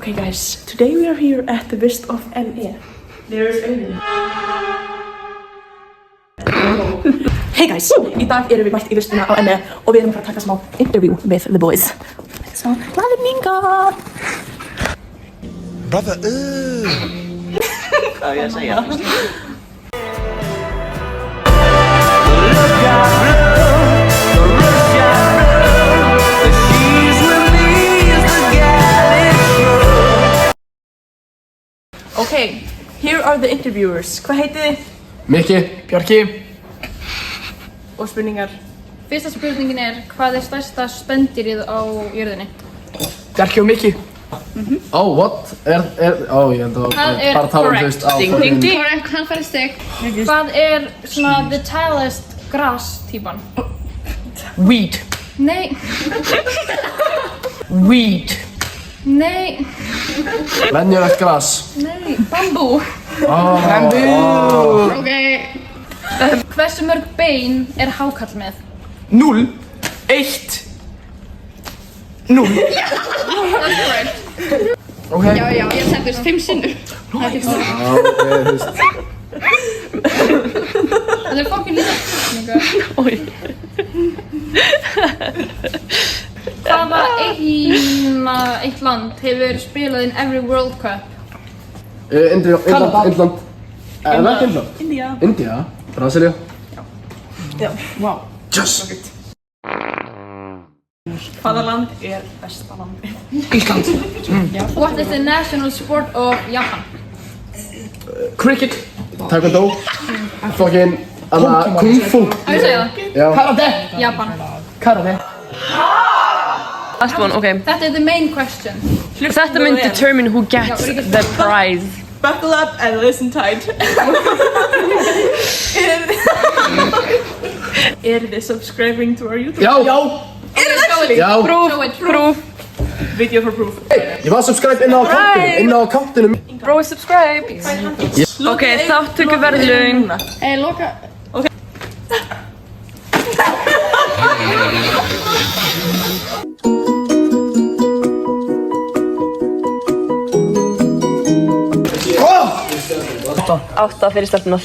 Okay guys, today we are here at the Vist of ME. There's Auðun. Hey guys, í dag erum við mætt í Vistina á ME og við erum að fara að taka smá interview with the boys. So, glæðir minga! Brother, Hvað er ég að segja? Okay, here are the interviewers. Hvað heitið þið? Mikki, Bjarki. Og spurningar. Fyrsta spurningin er, hvað er stærsta spendýrið á jörðinni? Bjarki og Mikki. Oh, what? Ég held að bara tala correct. Ding, ding, ding. Correct, hann fær stig. Hvað er svona the tallest grass típan? Weed. Nei. Weed. Nei. Venjulegt gras. Nei. Bambú. Bambú. Ok. Hversu mörg bein er hákarl með? 0. 1. 0. That's correct. Ok. Já, ég setti þess 5 sinnum. Það er ekki svona. Það er fokkin lítið. Oj. Hvaða eitt land hefur spilað in every World Cup? Indland. Ekki Indland? India. India? Brasilía? Já. Wow. Yes! Hvaða land er besta landið? Ísland. What is the national sport of Japan? Cricket. Taekwondo. Fucking Kung Fu. Á ég segja það? Já. Karate. Japan. Karate. Last one, okay. Þetta er the main question. Þetta mun determine who gets the prize. Buckle up and listen tight. Eru þið subscribing to our YouTube? Já. Já. Já. Proof. Video for proof. Ég var subscribe inn á akkántinum. Bro, subscribe. Ok, þáttöku verðlaun. Loka. Átta fyrir stelpunar.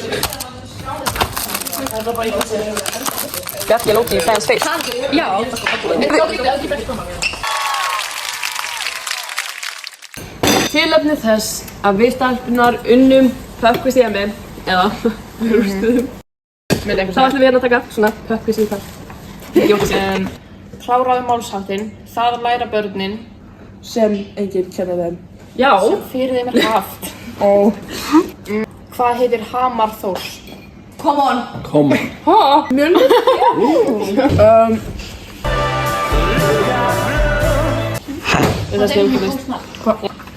Bjarki Lóki í fans face. Já. Tilefni þess að við stelpunar unnum pökkvist í ME, eða þá ætlum við hérna að taka svona pökkvist í það. Kláraðu málsháttinn, það læra börnin. Sem enginn kenna þeim. Já. Fyrir þeim er haft. Hvað heitir hamar Þórs? Come on. Kom. Mjölnir?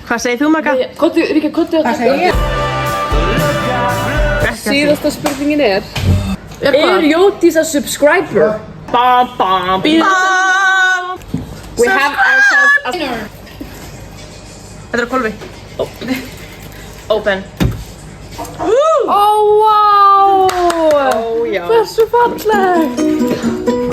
Hvað segir þú, Magga? Ríkja, kottu á þetta. Síðasta spurningin er Jódís a subscriber? Bam, bam, bam. We have ourselves a winner. Þetta er hvolfi. Open. Oh, wow! Já. Hversu falleg.